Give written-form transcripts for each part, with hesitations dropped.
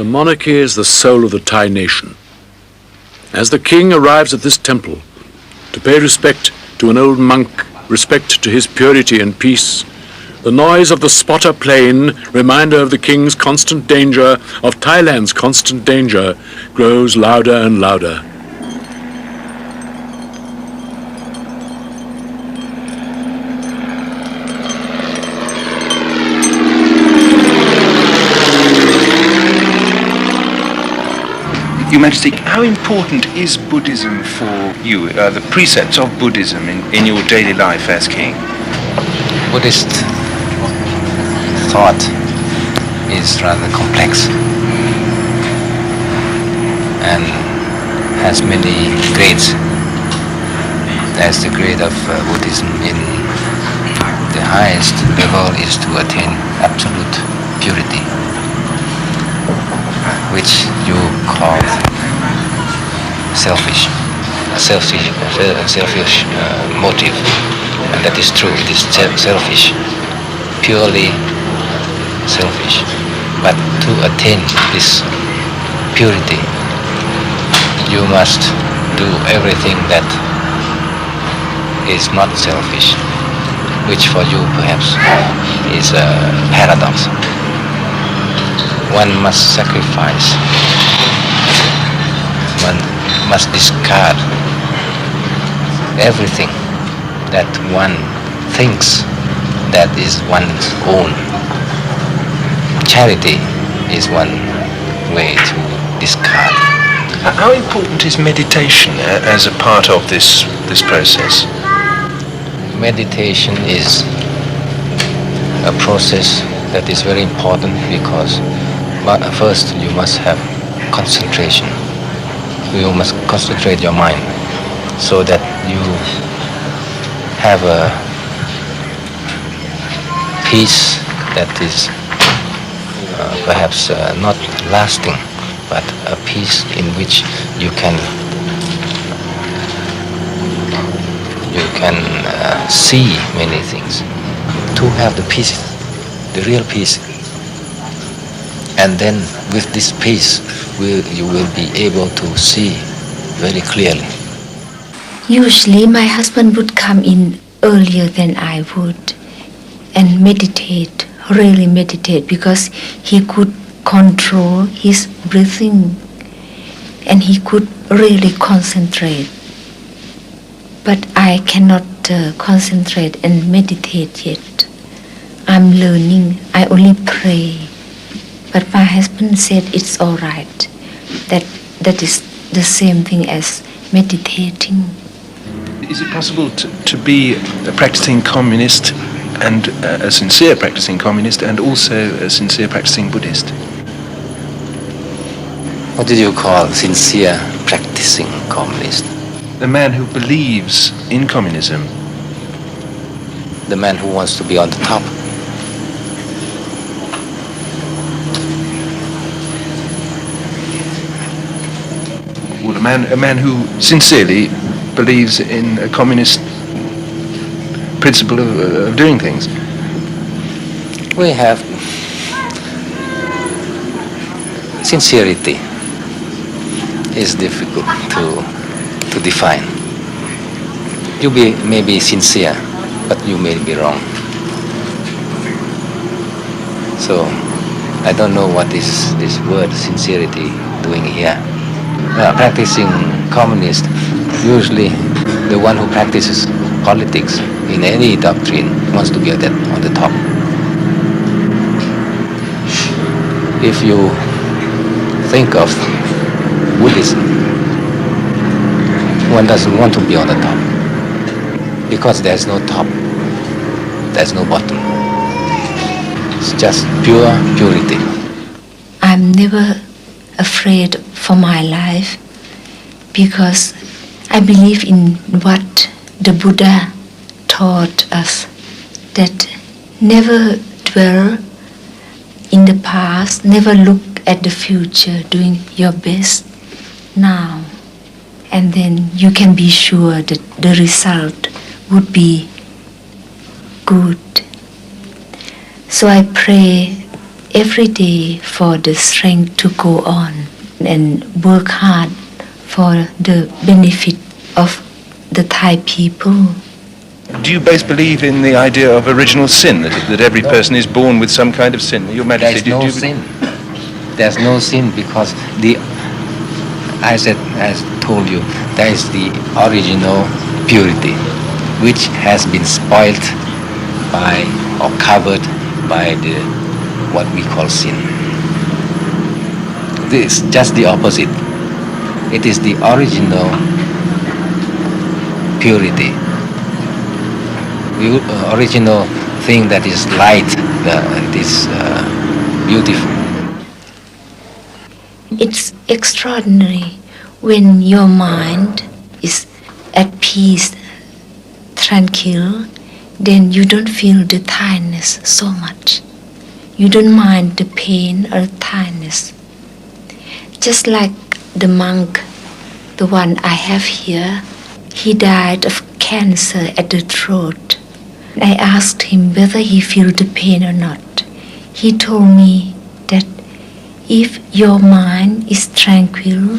The monarchy is the soul of the Thai nation. As the king arrives at this temple to pay respect to an old monk, respect to his purity and peace, the noise of the spotter plane, reminder of the king's constant danger, of Thailand's constant danger, grows louder and louder. Your Majesty, how important is Buddhism for you, the precepts of Buddhism in your daily life as king? Buddhist thought is rather complex and has many grades. As the grade of Buddhism in the highest level is to attain absolute purity, which you call selfish motive, and that is true. It is selfish, purely selfish. But to attain this purity, you must do everything that is not selfish, which for you perhaps is a paradox. One must sacrifice, one must discard everything that one thinks that is one's own. Charity is one way to discard. How important is meditation as a part of this process? Meditation is a process that is very important because first you must have concentration. You must concentrate your mind so that you have a peace that is perhaps not lasting, but a peace in which you can see many things. To have the peace, the real peace, and then with this peace you will be able to see very clearly. Usually my husband would come in earlier than I would and meditate, really meditate, because he could control his breathing and he could really concentrate. But I cannot concentrate and meditate yet. I'm learning. I only pray. But my husband said it's all right. That is the same thing as meditating. Is it possible to be a practicing communist and a sincere practicing communist and also a sincere practicing Buddhist? What did you call sincere practicing communist? The man who believes in communism. The man who wants to be on the top. Well, a man who sincerely believes in a communist principle of doing things. We have sincerity is difficult to define. You may be sincere, but you may be wrong. So I don't know what is this word sincerity doing here. Practicing communist, usually the one who practices politics in any doctrine wants to be on the top. If you think of Buddhism, one doesn't want to be on the top because there's no top, there's no bottom. It's just pure purity. I'm never afraid for my life because I believe in what the Buddha taught us, that never dwell in the past, never look at the future, doing your best now, and then you can be sure that the result would be good. So I pray every day for the strength to go on and work hard for the benefit of the Thai people. Do you both believe in the idea of original sin, that every person is born with some kind of sin? Your Majesty, There's no sin. There's no sin because as I told you, there is the original purity, which has been spoiled by or covered by what we call sin. This is just the opposite. It is the original purity, the original thing that is light, that is beautiful. It's extraordinary when your mind is at peace, tranquil, then you don't feel the tiredness so much. You don't mind the pain or tiredness. Just like the monk, the one I have here, he died of cancer at the throat. I asked him whether he felt the pain or not. He told me that if your mind is tranquil,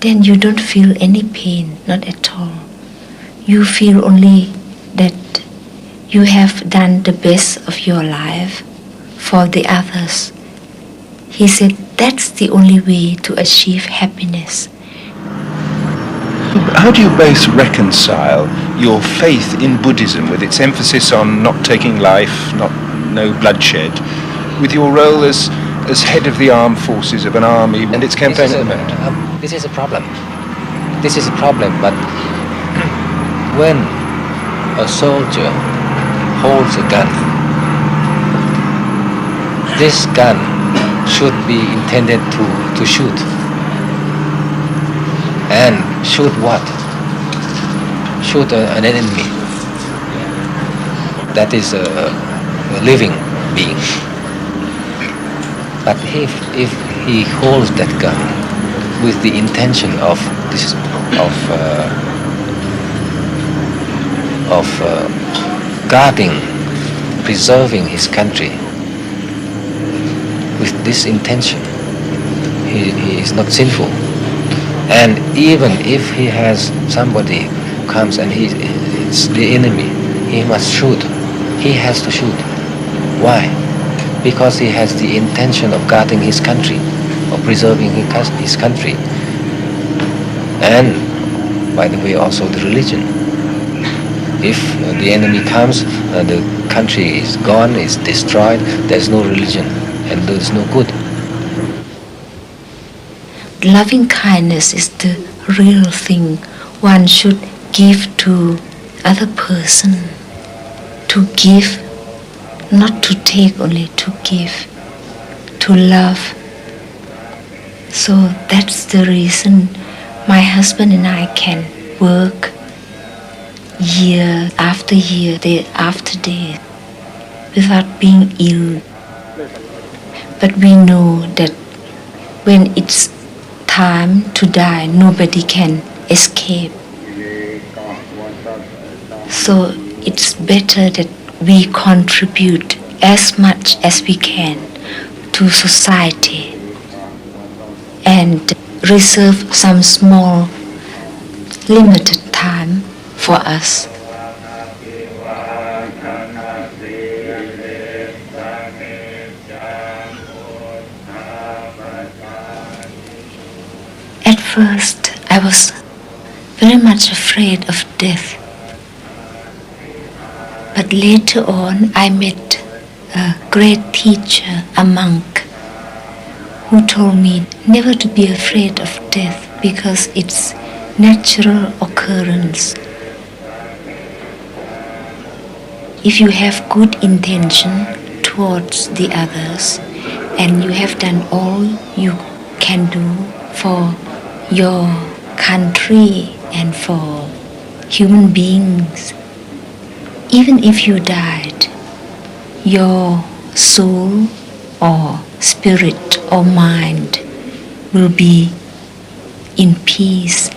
then you don't feel any pain, not at all. You feel only that you have done the best of your life for the others. He said that's the only way to achieve happiness. How do you both reconcile your faith in Buddhism with its emphasis on not taking life, no bloodshed, with your role as head of the armed forces of an army and its campaign at the moment? This is a problem. This is a problem, but when a soldier holds a gun, this gun should be intended to shoot. And shoot what? Shoot an enemy. That is a living being. But if he holds that gun with the intention of guarding, preserving his country, with this intention, he is not sinful. And even if he has somebody who comes and it's the enemy, he must shoot. He has to shoot. Why? Because he has the intention of guarding his country, of preserving his country. And, by the way, also the religion. If the enemy comes, the country is gone, is destroyed, there's no religion and there's no good. Loving kindness is the real thing one should give to other person. To give, not to take only, to give, to love. So that's the reason my husband and I can work year after year, day after day, without being ill. But we know that when it's time to die, nobody can escape. So it's better that we contribute as much as we can to society and reserve some small limited time for us. At first, I was very much afraid of death. But later on, I met a great teacher, a monk, who told me never to be afraid of death because it's natural occurrence. If you have good intention towards the others and you have done all you can do for your country and for human beings, even if you died, your soul or spirit or mind will be in peace.